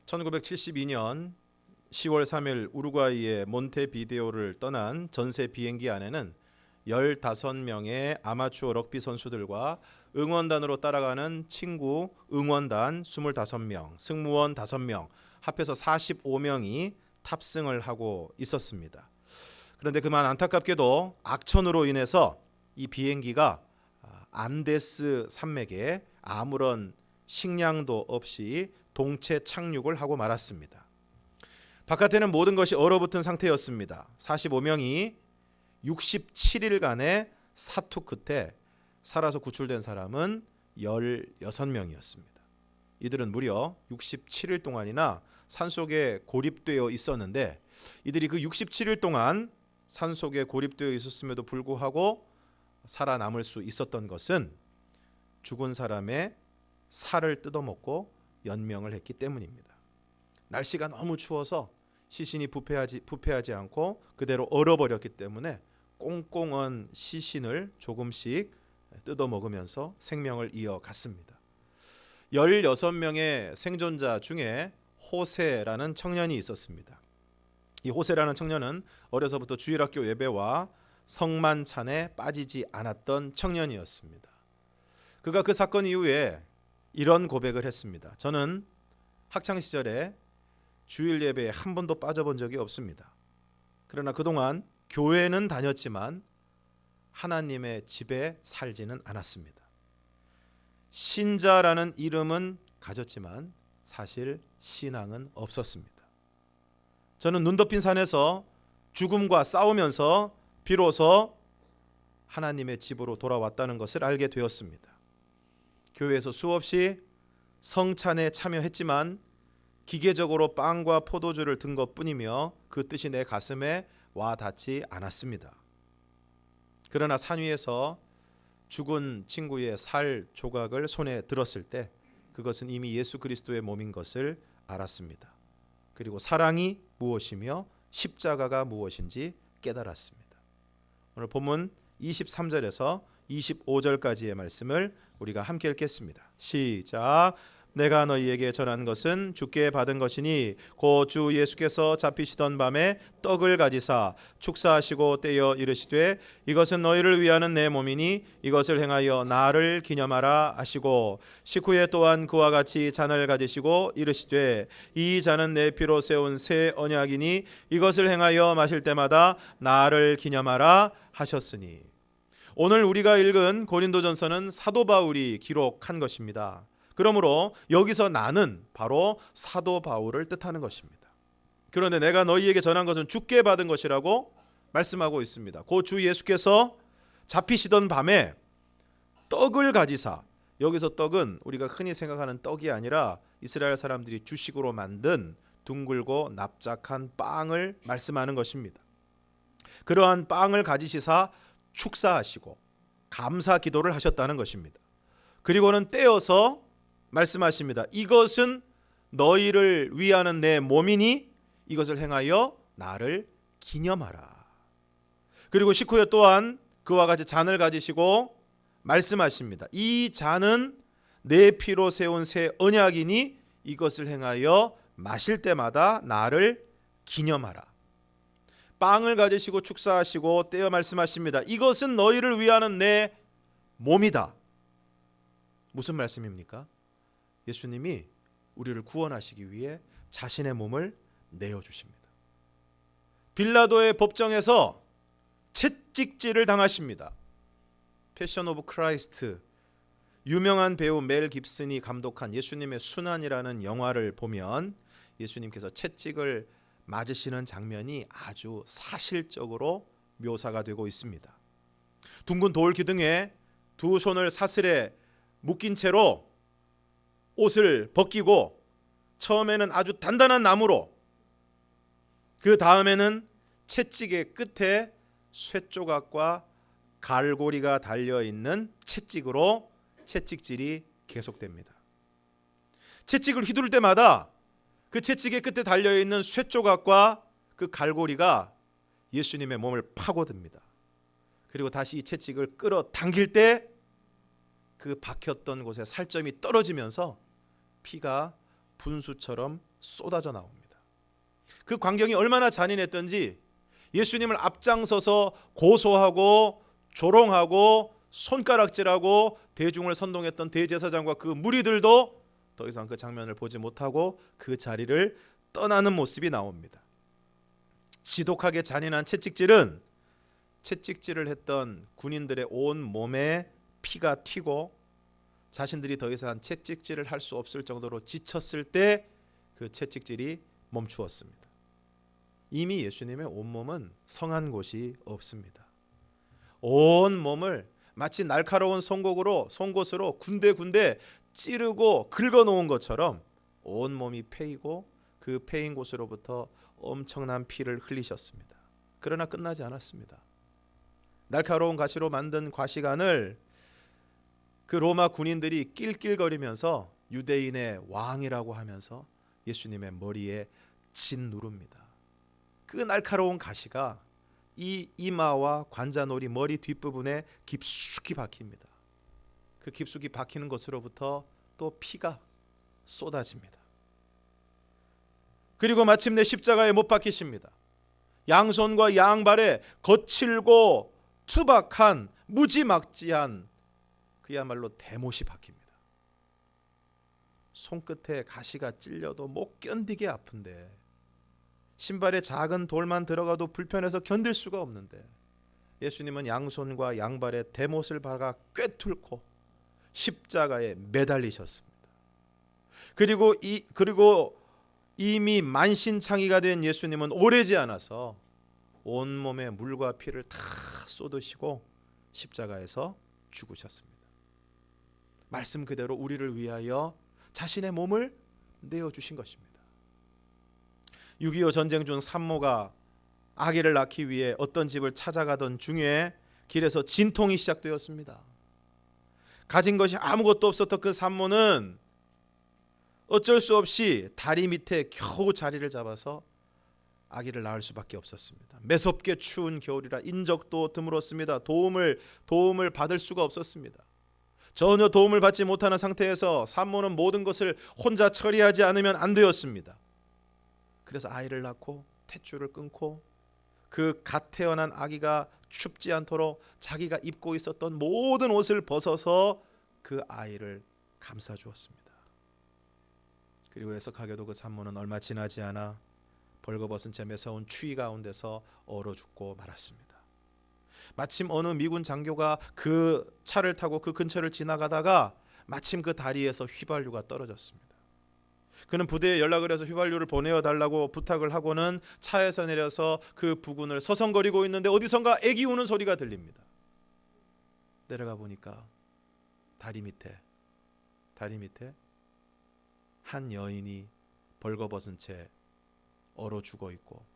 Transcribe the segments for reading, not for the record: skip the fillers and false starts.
1972년 10월 3일 우루과이의 몬테비데오를 떠난 전세 비행기 안에는 15명의 아마추어 럭비 선수들과 응원단으로 따라가는 친구 응원단 25명, 승무원 5명, 합해서 45명이 탑승을 하고 있었습니다. 그런데 그만 안타깝게도 악천후로 인해서 이 비행기가 안데스 산맥에 아무런 식량도 없이 동체 착륙을 하고 말았습니다. 바깥에는 모든 것이 얼어붙은 상태였습니다. 45명이 67일간의 사투 끝에 살아서 구출된 사람은 16명이었습니다. 이들은 무려 67일 동안이나 산속에 고립되어 있었는데, 이들이 그 67일 동안 산속에 고립되어 있었음에도 불구하고 살아남을 수 있었던 것은 죽은 사람의 살을 뜯어먹고 연명을 했기 때문입니다. 날씨가 너무 추워서 시신이 부패하지 않고 그대로 얼어버렸기 때문에 꽁꽁언 시신을 조금씩 뜯어먹으면서 생명을 이어갔습니다. 16명의 생존자 중에 호세라는 청년이 있었습니다. 이 호세라는 청년은 어려서부터 주일학교 예배와 성만찬에 빠지지 않았던 청년이었습니다. 그가 그 사건 이후에 이런 고백을 했습니다. 저는 학창시절에 주일 예배에 한 번도 빠져본 적이 없습니다. 그러나 그동안 교회는 다녔지만 하나님의 집에 살지는 않았습니다. 신자라는 이름은 가졌지만 사실 신앙은 없었습니다. 저는 눈 덮인 산에서 죽음과 싸우면서 비로소 하나님의 집으로 돌아왔다는 것을 알게 되었습니다. 교회에서 수없이 성찬에 참여했지만 기계적으로 빵과 포도주를 든 것뿐이며 그 뜻이 내 가슴에 와 닿지 않았습니다. 그러나 산 위에서 죽은 친구의 살 조각을 손에 들었을 때 그것은 이미 예수 그리스도의 몸인 것을 알았습니다. 그리고 사랑이 무엇이며 십자가가 무엇인지 깨달았습니다. 오늘 본문 23절에서 25절까지의 말씀을 우리가 함께 읽겠습니다. 시작. 내가 너희에게 전한 것은 주께 받은 것이니 곧 주 예수께서 잡히시던 밤에 떡을 가지사 축사하시고 떼어 이르시되 이것은 너희를 위하는 내 몸이니 이것을 행하여 나를 기념하라 하시고 식후에 또한 그와 같이 잔을 가지시고 이르시되 이 잔은 내 피로 세운 새 언약이니 이것을 행하여 마실 때마다 나를 기념하라 하셨으니. 오늘 우리가 읽은 고린도전서는 사도 바울이 기록한 것입니다. 그러므로 여기서 나는 바로 사도 바울을 뜻하는 것입니다. 그런데 내가 너희에게 전한 것은 주께 받은 것이라고 말씀하고 있습니다. 곧 주 예수께서 잡히시던 밤에 떡을 가지사, 여기서 떡은 우리가 흔히 생각하는 떡이 아니라 이스라엘 사람들이 주식으로 만든 둥글고 납작한 빵을 말씀하는 것입니다. 그러한 빵을 가지시사 축사하시고 감사 기도를 하셨다는 것입니다. 그리고는 떼어서 말씀하십니다. 이것은 너희를 위하는 내 몸이니 이것을 행하여 나를 기념하라. 그리고 식후에 또한 그와 같이 잔을 가지시고 말씀하십니다. 이 잔은 내 피로 세운 새 언약이니 이것을 행하여 마실 때마다 나를 기념하라. 빵을 가지시고 축사하시고 떼어 말씀하십니다. 이것은 너희를 위하는 내 몸이다. 무슨 말씀입니까? 예수님이 우리를 구원하시기 위해 자신의 몸을 내어주십니다. 빌라도의 법정에서 채찍질을 당하십니다. 패션 오브 크라이스트, 유명한 배우 멜 깁슨이 감독한 예수님의 순환이라는 영화를 보면 예수님께서 채찍을 맞으시는 장면이 아주 사실적으로 묘사가 되고 있습니다. 둥근 돌 기둥에 두 손을 사슬에 묶인 채로 옷을 벗기고 처음에는 아주 단단한 나무로, 그 다음에는 채찍의 끝에 쇠조각과 갈고리가 달려있는 채찍으로 채찍질이 계속됩니다. 채찍을 휘두를 때마다 그 채찍의 끝에 달려있는 쇠조각과 그 갈고리가 예수님의 몸을 파고듭니다. 그리고 다시 이 채찍을 끌어당길 때 그 박혔던 곳에 살점이 떨어지면서 피가 분수처럼 쏟아져 나옵니다. 그 광경이 얼마나 잔인했던지 예수님을 앞장서서 고소하고 조롱하고 손가락질하고 대중을 선동했던 대제사장과 그 무리들도 더 이상 그 장면을 보지 못하고 그 자리를 떠나는 모습이 나옵니다. 지독하게 잔인한 채찍질은 채찍질을 했던 군인들의 온 몸에 피가 튀고 자신들이 더 이상 채찍질을 할 수 없을 정도로 지쳤을 때 그 채찍질이 멈추었습니다. 이미 예수님의 온몸은 성한 곳이 없습니다. 온 몸을 마치 날카로운 송곳으로 군데군데 찌르고 긁어놓은 것처럼 온 몸이 패이고 그 패인 곳으로부터 엄청난 피를 흘리셨습니다. 그러나 끝나지 않았습니다. 날카로운 가시로 만든 과시관을 그 로마 군인들이 낄낄거리면서 유대인의 왕이라고 하면서 예수님의 머리에 짓누릅니다. 그 날카로운 가시가 이 이마와 관자놀이 머리 뒷부분에 깊숙이 박힙니다. 그 깊숙이 박히는 것으로부터 또 피가 쏟아집니다. 그리고 마침내 십자가에 못 박히십니다. 양손과 양발에 거칠고 투박한 무지막지한 그야말로 대못이 박힙니다. 손끝에 가시가 찔려도 못 견디게 아픈데 신발에 작은 돌만 들어가도 불편해서 견딜 수가 없는데 예수님은 양손과 양발에 대못을 박아 꿰뚫고 십자가에 매달리셨습니다. 그리고 이미 만신창이가 된 예수님은 오래지 않아서 온몸에 물과 피를 다 쏟으시고 십자가에서 죽으셨습니다. 말씀 그대로 우리를 위하여 자신의 몸을 내어주신 것입니다. 6.25 전쟁 중 산모가 아기를 낳기 위해 어떤 집을 찾아가던 중에 길에서 진통이 시작되었습니다. 가진 것이 아무것도 없었던 그 산모는 어쩔 수 없이 다리 밑에 겨우 자리를 잡아서 아기를 낳을 수밖에 없었습니다. 매섭게 추운 겨울이라 인적도 드물었습니다. 도움을 받을 수가 없었습니다. 전혀 도움을 받지 못하는 상태에서 산모는 모든 것을 혼자 처리하지 않으면 안 되었습니다. 그래서 아이를 낳고 탯줄을 끊고 그 갓 태어난 아기가 춥지 않도록 자기가 입고 있었던 모든 옷을 벗어서 그 아이를 감싸 주었습니다. 그리고 해석하게도 그 산모는 얼마 지나지 않아 벌거벗은 채 매서운 추위 가운데서 얼어 죽고 말았습니다. 마침 어느 미군 장교가 그 차를 타고 그 근처를 지나가다가 마침 그 다리에서 휘발유가 떨어졌습니다. 그는 부대에 연락을 해서 휘발유를 보내어 달라고 부탁을 하고는 차에서 내려서 그 부근을 서성거리고 있는데 어디선가 애기 우는 소리가 들립니다. 내려가 보니까 다리 밑에 한 여인이 벌거벗은 채 얼어 죽어 있고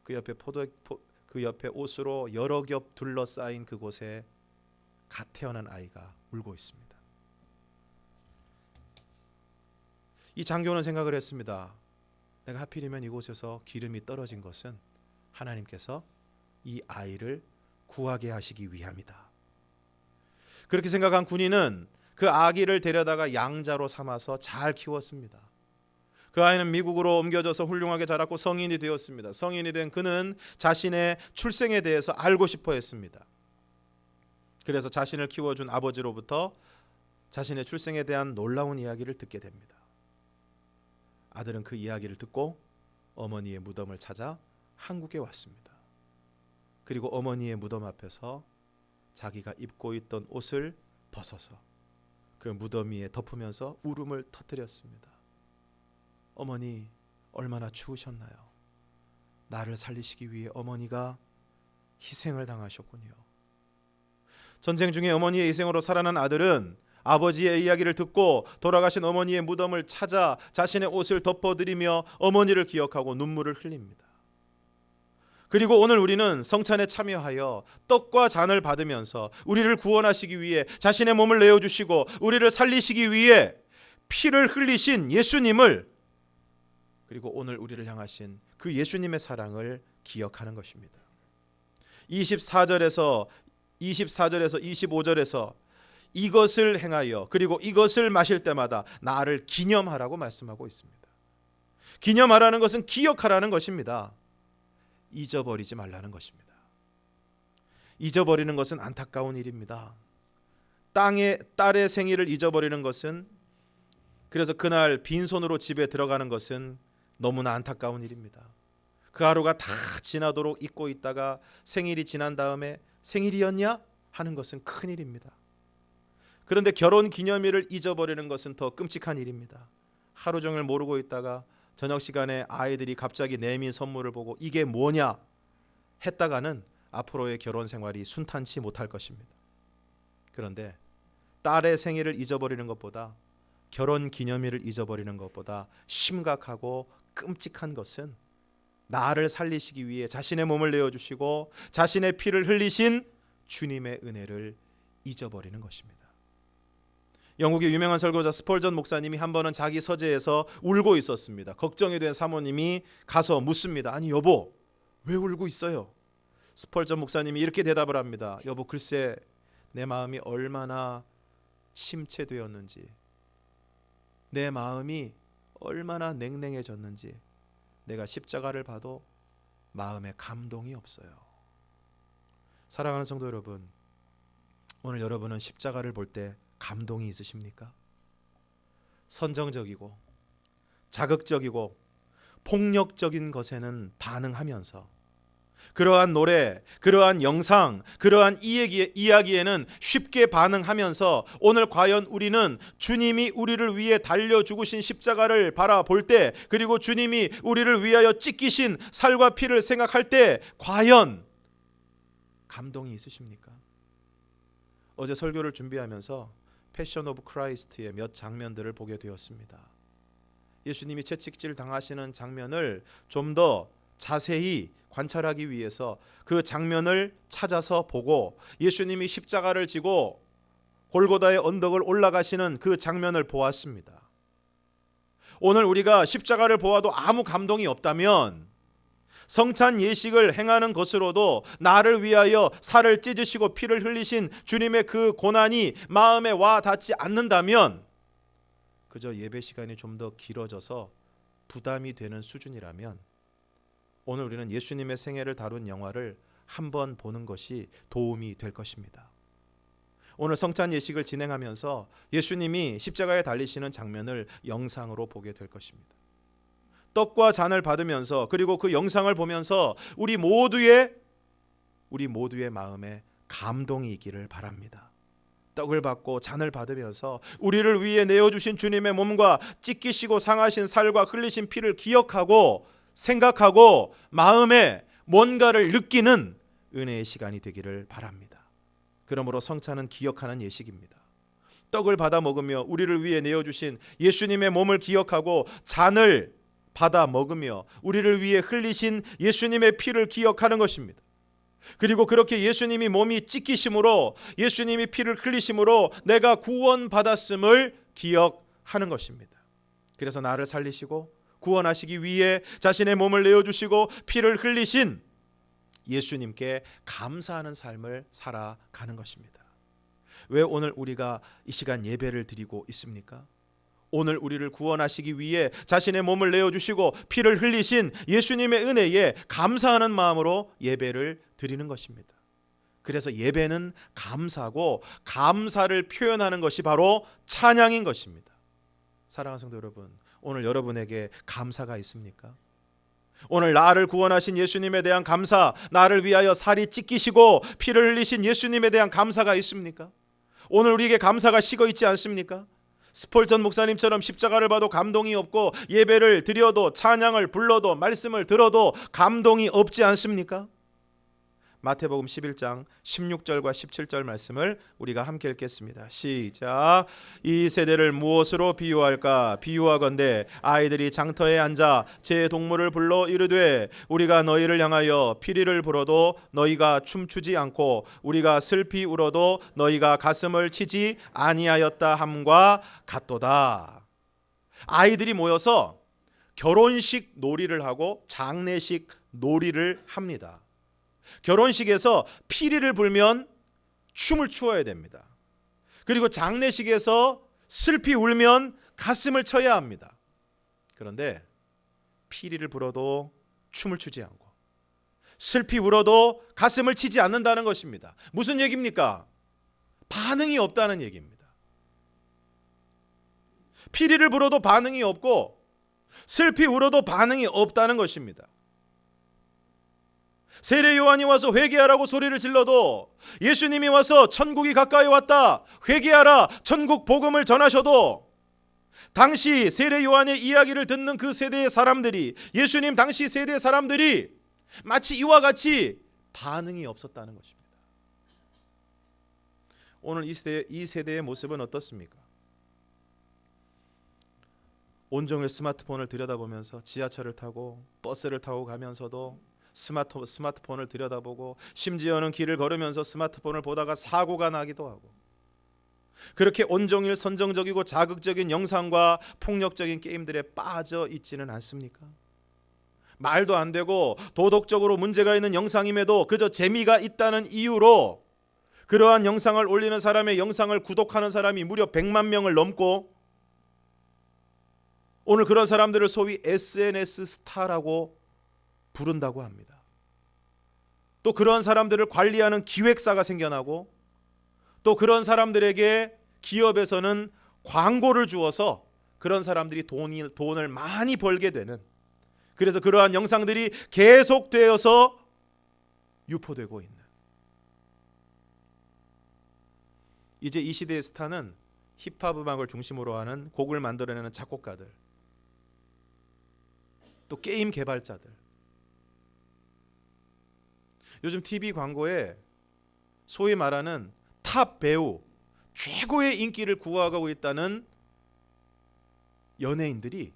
그 옆에 옷으로 여러 겹 둘러싸인 그곳에 갓 태어난 아이가 울고 있습니다. 이 장교는 생각을 했습니다. 내가 하필이면 이곳에서 기름이 떨어진 것은 하나님께서 이 아이를 구하게 하시기 위함이다. 그렇게 생각한 군인은 그 아기를 데려다가 양자로 삼아서 잘 키웠습니다. 그 아이는 미국으로 옮겨져서 훌륭하게 자랐고 성인이 되었습니다. 성인이 된 그는 자신의 출생에 대해서 알고 싶어 했습니다. 그래서 자신을 키워준 아버지로부터 자신의 출생에 대한 놀라운 이야기를 듣게 됩니다. 아들은 그 이야기를 듣고 어머니의 무덤을 찾아 한국에 왔습니다. 그리고 어머니의 무덤 앞에서 자기가 입고 있던 옷을 벗어서 그 무덤 위에 덮으면서 울음을 터뜨렸습니다. 어머니, 얼마나 추우셨나요? 나를 살리시기 위해 어머니가 희생을 당하셨군요. 전쟁 중에 어머니의 희생으로 살아난 아들은 아버지의 이야기를 듣고 돌아가신 어머니의 무덤을 찾아 자신의 옷을 덮어드리며 어머니를 기억하고 눈물을 흘립니다. 그리고 오늘 우리는 성찬에 참여하여 떡과 잔을 받으면서 우리를 구원하시기 위해 자신의 몸을 내어주시고 우리를 살리시기 위해 피를 흘리신 예수님을, 그리고 오늘 우리를 향하신 그 예수님의 사랑을 기억하는 것입니다. 24절에서 25절에서 이것을 행하여 그리고 이것을 마실 때마다 나를 기념하라고 말씀하고 있습니다. 기념하라는 것은 기억하라는 것입니다. 잊어버리지 말라는 것입니다. 잊어버리는 것은 안타까운 일입니다. 딸의 생일을 잊어버리는 것은, 그래서 그날 빈손으로 집에 들어가는 것은 너무나 안타까운 일입니다. 그 하루가 다 지나도록 잊고 있다가 생일이 지난 다음에 생일이었냐 하는 것은 큰일입니다. 그런데 결혼 기념일을 잊어버리는 것은 더 끔찍한 일입니다. 하루 종일 모르고 있다가 저녁 시간에 아이들이 갑자기 내민 선물을 보고 이게 뭐냐 했다가는 앞으로의 결혼 생활이 순탄치 못할 것입니다. 그런데 딸의 생일을 잊어버리는 것보다, 결혼 기념일을 잊어버리는 것보다 심각하고 끔찍한 것은 나를 살리시기 위해 자신의 몸을 내어주시고 자신의 피를 흘리신 주님의 은혜를 잊어버리는 것입니다. 영국의 유명한 설교자 스펄전 목사님이 한 번은 자기 서재에서 울고 있었습니다. 걱정이 된 사모님이 가서 묻습니다. 아니 여보, 왜 울고 있어요? 스펄전 목사님이 이렇게 대답을 합니다. 여보, 글쎄 내 마음이 얼마나 침체되었는지, 내 마음이 얼마나 냉랭해졌는지 내가 십자가를 봐도 마음에 감동이 없어요. 사랑하는 성도 여러분, 오늘 여러분은 십자가를 볼 때 감동이 있으십니까? 선정적이고 자극적이고 폭력적인 것에는 반응하면서 그러한 노래, 그러한 영상, 그러한 이야기에는 쉽게 반응하면서 오늘 과연 우리는 주님이 우리를 위해 달려 죽으신 십자가를 바라볼 때, 그리고 주님이 우리를 위하여 찢기신 살과 피를 생각할 때 과연 감동이 있으십니까? 어제 설교를 준비하면서 패션 오브 크라이스트의 몇 장면들을 보게 되었습니다. 예수님이 채찍질 당하시는 장면을 좀 더 자세히 관찰하기 위해서 그 장면을 찾아서 보고 예수님이 십자가를 지고 골고다의 언덕을 올라가시는 그 장면을 보았습니다. 오늘 우리가 십자가를 보아도 아무 감동이 없다면 성찬 예식을 행하는 것으로도 나를 위하여 살을 찢으시고 피를 흘리신 주님의 그 고난이 마음에 와 닿지 않는다면, 그저 예배 시간이 좀 더 길어져서 부담이 되는 수준이라면 오늘 우리는 예수님의 생애를 다룬 영화를 한번 보는 것이 도움이 될 것입니다. 오늘 성찬 예식을 진행하면서 예수님이 십자가에 달리시는 장면을 영상으로 보게 될 것입니다. 떡과 잔을 받으면서, 그리고 그 영상을 보면서 우리 모두의 마음에 감동이 있기를 바랍니다. 떡을 받고 잔을 받으면서 우리를 위해 내어주신 주님의 몸과 찢기시고 상하신 살과 흘리신 피를 기억하고 생각하고 마음에 뭔가를 느끼는 은혜의 시간이 되기를 바랍니다. 그러므로 성찬은 기억하는 예식입니다. 떡을 받아 먹으며 우리를 위해 내어주신 예수님의 몸을 기억하고, 잔을 받아 먹으며 우리를 위해 흘리신 예수님의 피를 기억하는 것입니다. 그리고 그렇게 예수님이 몸이 찢기심으로, 예수님이 피를 흘리심으로 내가 구원받았음을 기억하는 것입니다. 그래서 나를 살리시고 구원하시기 위해 자신의 몸을 내어주시고 피를 흘리신 예수님께 감사하는 삶을 살아가는 것입니다. 왜 오늘 우리가 이 시간 예배를 드리고 있습니까? 오늘 우리를 구원하시기 위해 자신의 몸을 내어주시고 피를 흘리신 예수님의 은혜에 감사하는 마음으로 예배를 드리는 것입니다. 그래서 예배는 감사고, 감사를 표현하는 것이 바로 찬양인 것입니다. 사랑하는 성도 여러분, 오늘 여러분에게 감사가 있습니까? 오늘 나를 구원하신 예수님에 대한 감사, 나를 위하여 살이 찢기시고 피를 흘리신 예수님에 대한 감사가 있습니까? 오늘 우리에게 감사가 식어 있지 않습니까? 스펄전 목사님처럼 십자가를 봐도 감동이 없고 예배를 드려도 찬양을 불러도 말씀을 들어도 감동이 없지 않습니까? 마태복음 11장 16절과 17절 말씀을 우리가 함께 읽겠습니다. 시작. 이 세대를 무엇으로 비유할까? 비유하건대 아이들이 장터에 앉아 제 동물을 불러 이르되 우리가 너희를 향하여 피리를 불어도 너희가 춤추지 않고 우리가 슬피 울어도 너희가 가슴을 치지 아니하였다 함과 같도다. 아이들이 모여서 결혼식 놀이를 하고 장례식 놀이를 합니다. 결혼식에서 피리를 불면 춤을 추어야 됩니다. 그리고 장례식에서 슬피 울면 가슴을 쳐야 합니다. 그런데 피리를 불어도 춤을 추지 않고 슬피 울어도 가슴을 치지 않는다는 것입니다. 무슨 얘기입니까? 반응이 없다는 얘기입니다. 피리를 불어도 반응이 없고 슬피 울어도 반응이 없다는 것입니다. 세례 요한이 와서 회개하라고 소리를 질러도, 예수님이 와서 천국이 가까이 왔다, 회개하라, 천국 복음을 전하셔도 당시 세례 요한의 이야기를 듣는 그 세대의 사람들이, 예수님 당시 세대 사람들이 마치 이와 같이 반응이 없었다는 것입니다. 오늘 이 세대의 모습은 어떻습니까? 온종일 스마트폰을 들여다보면서 지하철을 타고 버스를 타고 가면서도 스마트폰을 들여다보고, 심지어는 길을 걸으면서 스마트폰을 보다가 사고가 나기도 하고, 그렇게 온종일 선정적이고 자극적인 영상과 폭력적인 게임들에 빠져 있지는 않습니까? 말도 안 되고 도덕적으로 문제가 있는 영상임에도 그저 재미가 있다는 이유로 그러한 영상을 올리는 사람의 영상을 구독하는 사람이 무려 100만 명을 넘고, 오늘 그런 사람들을 소위 SNS 스타라고 부른다고 합니다. 또 그런 사람들을 관리하는 기획사가 생겨나고, 또 그런 사람들에게 기업에서는 광고를 주어서 그런 사람들이 돈을 많이 벌게 되는, 그래서 그러한 영상들이 계속되어서 유포되고 있는, 이제 이 시대의 스타는 힙합 음악을 중심으로 하는 곡을 만들어내는 작곡가들, 또 게임 개발자들, 요즘 TV 광고에 소위 말하는 탑 배우, 최고의 인기를 구가하고 있다는 연예인들이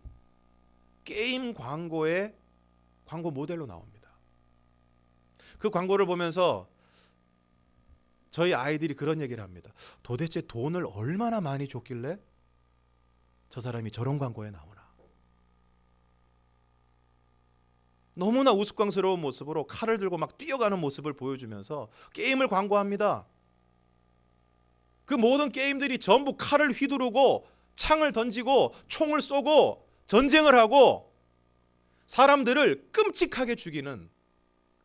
게임 광고의 광고 모델로 나옵니다. 그 광고를 보면서 저희 아이들이 그런 얘기를 합니다. 도대체 돈을 얼마나 많이 줬길래 저 사람이 저런 광고에 나오나. 너무나 우스꽝스러운 모습으로 칼을 들고 막 뛰어가는 모습을 보여주면서 게임을 광고합니다. 그 모든 게임들이 전부 칼을 휘두르고 창을 던지고 총을 쏘고 전쟁을 하고 사람들을 끔찍하게 죽이는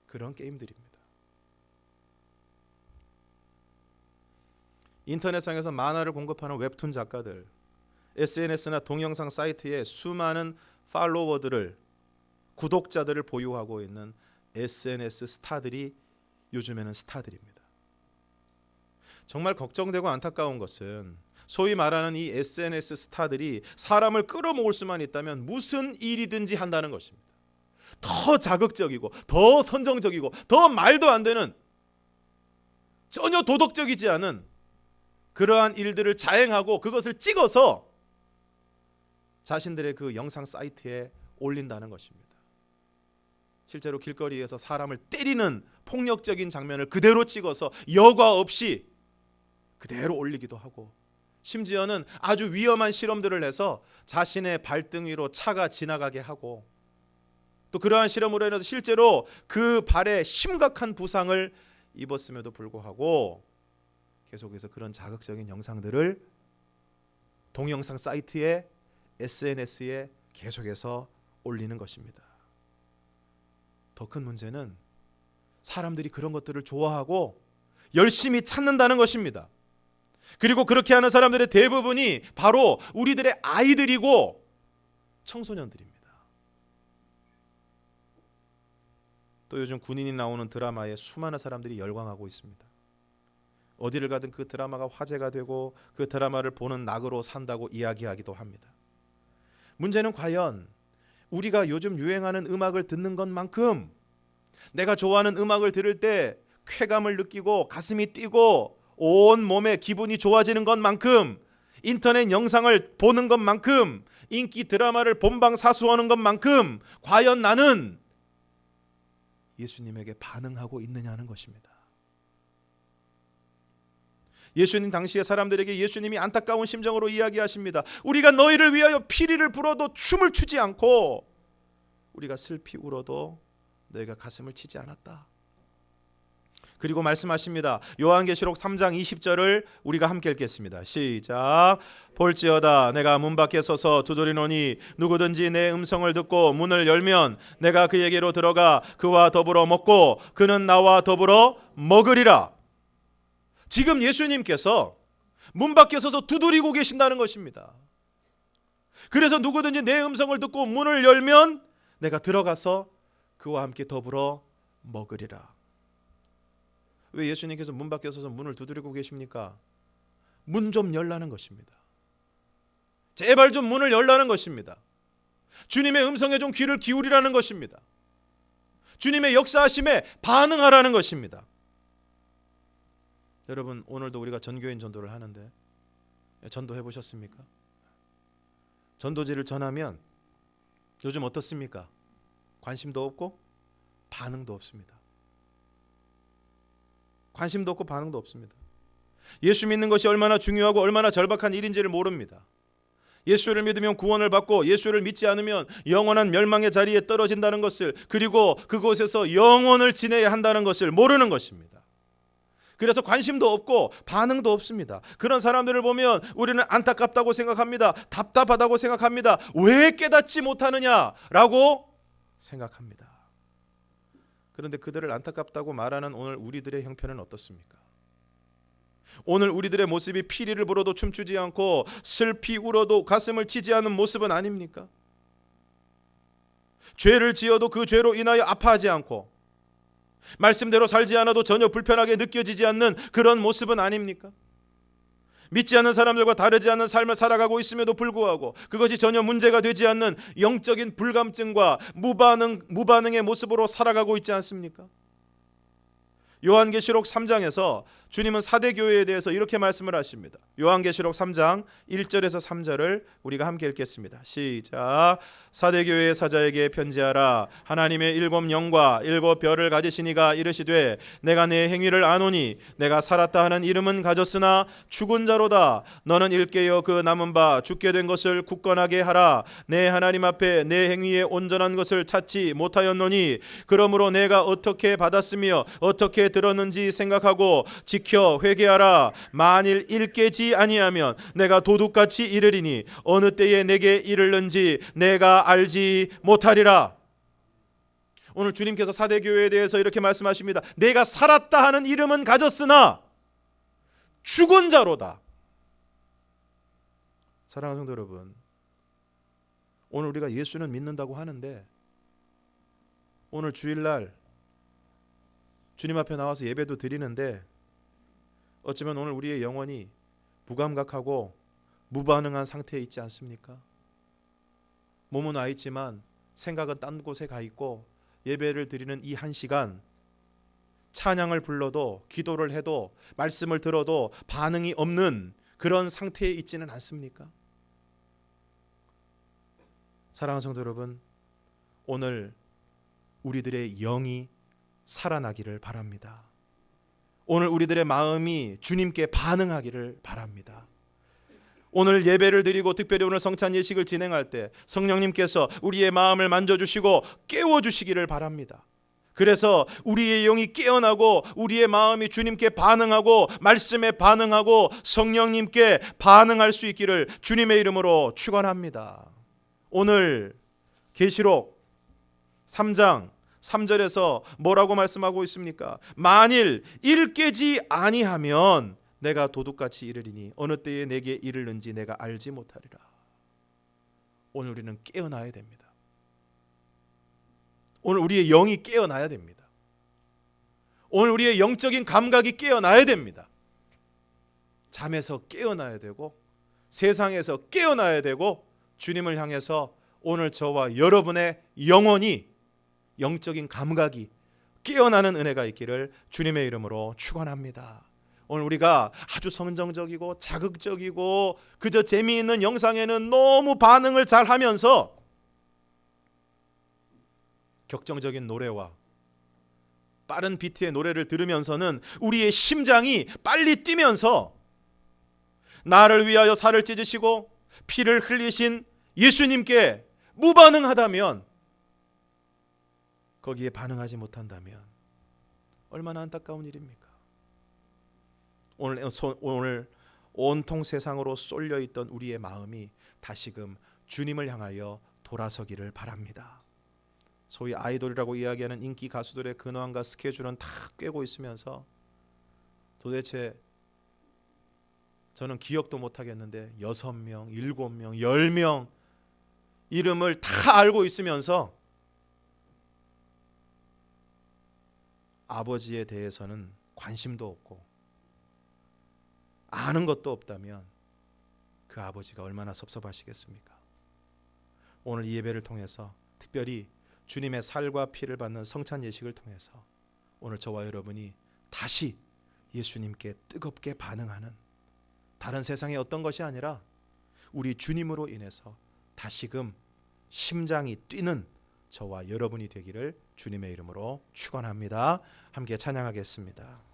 그런 게임들입니다. 인터넷상에서 만화를 공급하는 웹툰 작가들, SNS나 동영상 사이트에 수많은 팔로워들을, 구독자들을 보유하고 있는 SNS 스타들이 요즘에는 스타들입니다. 정말 걱정되고 안타까운 것은 소위 말하는 이 SNS 스타들이 사람을 끌어모을 수만 있다면 무슨 일이든지 한다는 것입니다. 더 자극적이고 더 선정적이고 더 말도 안 되는, 전혀 도덕적이지 않은 그러한 일들을 자행하고 그것을 찍어서 자신들의 그 영상 사이트에 올린다는 것입니다. 실제로 길거리에서 사람을 때리는 폭력적인 장면을 그대로 찍어서 여과 없이 그대로 올리기도 하고, 심지어는 아주 위험한 실험들을 해서 자신의 발등 위로 차가 지나가게 하고, 또 그러한 실험으로 인해서 실제로 그 발에 심각한 부상을 입었음에도 불구하고 계속해서 그런 자극적인 영상들을 동영상 사이트에, SNS에 계속해서 올리는 것입니다. 더 큰 문제는 사람들이 그런 것들을 좋아하고 열심히 찾는다는 것입니다. 그리고 그렇게 하는 사람들의 대부분이 바로 우리들의 아이들이고 청소년들입니다. 또 요즘 군인이 나오는 드라마에 수많은 사람들이 열광하고 있습니다. 어디를 가든 그 드라마가 화제가 되고 그 드라마를 보는 낙으로 산다고 이야기하기도 합니다. 문제는 과연 우리가 요즘 유행하는 음악을 듣는 것만큼, 내가 좋아하는 음악을 들을 때 쾌감을 느끼고 가슴이 뛰고 온 몸에 기분이 좋아지는 것만큼, 인터넷 영상을 보는 것만큼, 인기 드라마를 본방사수하는 것만큼 과연 나는 예수님에게 반응하고 있느냐는 것입니다. 예수님 당시의 사람들에게 예수님이 안타까운 심정으로 이야기하십니다. 우리가 너희를 위하여 피리를 불어도 춤을 추지 않고 우리가 슬피 울어도 너희가 가슴을 치지 않았다. 그리고 말씀하십니다. 요한계시록 3장 20절을 우리가 함께 읽겠습니다. 시작. 볼지어다 내가 문 밖에 서서 두드리노니 누구든지 내 음성을 듣고 문을 열면 내가 그에게로 들어가 그와 더불어 먹고 그는 나와 더불어 먹으리라. 지금 예수님께서 문 밖에 서서 두드리고 계신다는 것입니다. 그래서 누구든지 내 음성을 듣고 문을 열면 내가 들어가서 그와 함께 더불어 먹으리라. 왜 예수님께서 문 밖에 서서 문을 두드리고 계십니까? 문 좀 열라는 것입니다. 제발 좀 문을 열라는 것입니다. 주님의 음성에 좀 귀를 기울이라는 것입니다. 주님의 역사하심에 반응하라는 것입니다. 여러분, 오늘도 우리가 전교인 전도를 하는데 전도해 보셨습니까? 전도지를 전하면 요즘 어떻습니까? 관심도 없고 반응도 없습니다. 관심도 없고 반응도 없습니다. 예수 믿는 것이 얼마나 중요하고 얼마나 절박한 일인지를 모릅니다. 예수를 믿으면 구원을 받고 예수를 믿지 않으면 영원한 멸망의 자리에 떨어진다는 것을, 그리고 그곳에서 영원을 지내야 한다는 것을 모르는 것입니다. 그래서 관심도 없고 반응도 없습니다. 그런 사람들을 보면 우리는 안타깝다고 생각합니다. 답답하다고 생각합니다. 왜 깨닫지 못하느냐라고 생각합니다. 그런데 그들을 안타깝다고 말하는 오늘 우리들의 형편은 어떻습니까? 오늘 우리들의 모습이 피리를 불어도 춤추지 않고 슬피 울어도 가슴을 치지 않는 모습은 아닙니까? 죄를 지어도 그 죄로 인하여 아파하지 않고 말씀대로 살지 않아도 전혀 불편하게 느껴지지 않는 그런 모습은 아닙니까? 믿지 않는 사람들과 다르지 않는 삶을 살아가고 있음에도 불구하고 그것이 전혀 문제가 되지 않는 영적인 불감증과 무반응의 모습으로 살아가고 있지 않습니까? 요한계시록 3장에서 주님은 사대교회에 대해서 이렇게 말씀을 하십니다. 요한계시록 3장 1절에서 3절을 우리가 함께 읽겠습니다. 시작. 사대교회의 사자에게 편지하라. 하나님의 7 영과 7 별을 가지신 이가 이르시되 내가 내 행위를 아노니 내가 살았다 하는 이름은 가졌으나 죽은 자로다. 너는 일깨어 그 남은 바 죽게 된 것을 굳건하게 하라. 내 하나님 앞에 내 행위에 온전한 것을 찾지 못하였노니 그러므로 내가 어떻게 받았으며 어떻게 들었는지 생각하고 지켜 회개하라. 만일 일깨지 아니하면 내가 도둑같이 이르리니 어느 때에 내게 이르는지 내가 알지 못하리라. 오늘 주님께서 사대교회에 대해서 이렇게 말씀하십니다. 내가 살았다 하는 이름은 가졌으나 죽은 자로다. 사랑하는 성도 여러분, 오늘 우리가 예수는 믿는다고 하는데 오늘 주일날 주님 앞에 나와서 예배도 드리는데 어쩌면 오늘 우리의 영혼이 무감각하고 무반응한 상태에 있지 않습니까? 몸은 와 있지만 생각은 딴 곳에 가 있고 예배를 드리는 이 한 시간 찬양을 불러도 기도를 해도 말씀을 들어도 반응이 없는 그런 상태에 있지는 않습니까? 사랑하는 성도 여러분, 오늘 우리들의 영이 살아나기를 바랍니다. 오늘 우리들의 마음이 주님께 반응하기를 바랍니다. 오늘 예배를 드리고 특별히 오늘 성찬 예식을 진행할 때 성령님께서 우리의 마음을 만져주시고 깨워주시기를 바랍니다. 그래서 우리의 영이 깨어나고 우리의 마음이 주님께 반응하고 말씀에 반응하고 성령님께 반응할 수 있기를 주님의 이름으로 축원합니다. 오늘 계시록 3장 3절에서 뭐라고 말씀하고 있습니까? 만일 일깨지 아니하면 내가 도둑같이 이르리니 어느 때에 내게 이르는지 내가 알지 못하리라. 오늘 우리는 깨어나야 됩니다. 오늘 우리의 영이 깨어나야 됩니다. 오늘 우리의 영적인 감각이 깨어나야 됩니다. 잠에서 깨어나야 되고 세상에서 깨어나야 되고 주님을 향해서 오늘 저와 여러분의 영혼이 영적인 감각이 깨어나는 은혜가 있기를 주님의 이름으로 축원합니다. 오늘 우리가 아주 성정적이고 자극적이고 그저 재미있는 영상에는 너무 반응을 잘 하면서 격정적인 노래와 빠른 비트의 노래를 들으면서는 우리의 심장이 빨리 뛰면서 나를 위하여 살을 찢으시고 피를 흘리신 예수님께 무반응하다면, 거기에 반응하지 못한다면 얼마나 안타까운 일입니까? 오늘 온통 세상으로 쏠려 있던 우리의 마음이 다시금 주님을 향하여 돌아서기를 바랍니다. 소위 아이돌이라고 이야기하는 인기 가수들의 근황과 스케줄은 다 꿰고 있으면서 도대체 저는 기억도 못하겠는데 6명, 7명, 10명 이름을 다 알고 있으면서 아버지에 대해서는 관심도 없고 아는 것도 없다면 그 아버지가 얼마나 섭섭하시겠습니까? 오늘 이 예배를 통해서 특별히 주님의 살과 피를 받는 성찬 예식을 통해서 오늘 저와 여러분이 다시 예수님께 뜨겁게 반응하는, 다른 세상의 어떤 것이 아니라 우리 주님으로 인해서 다시금 심장이 뛰는 저와 여러분이 되기를 주님의 이름으로 축원합니다. 함께 찬양하겠습니다.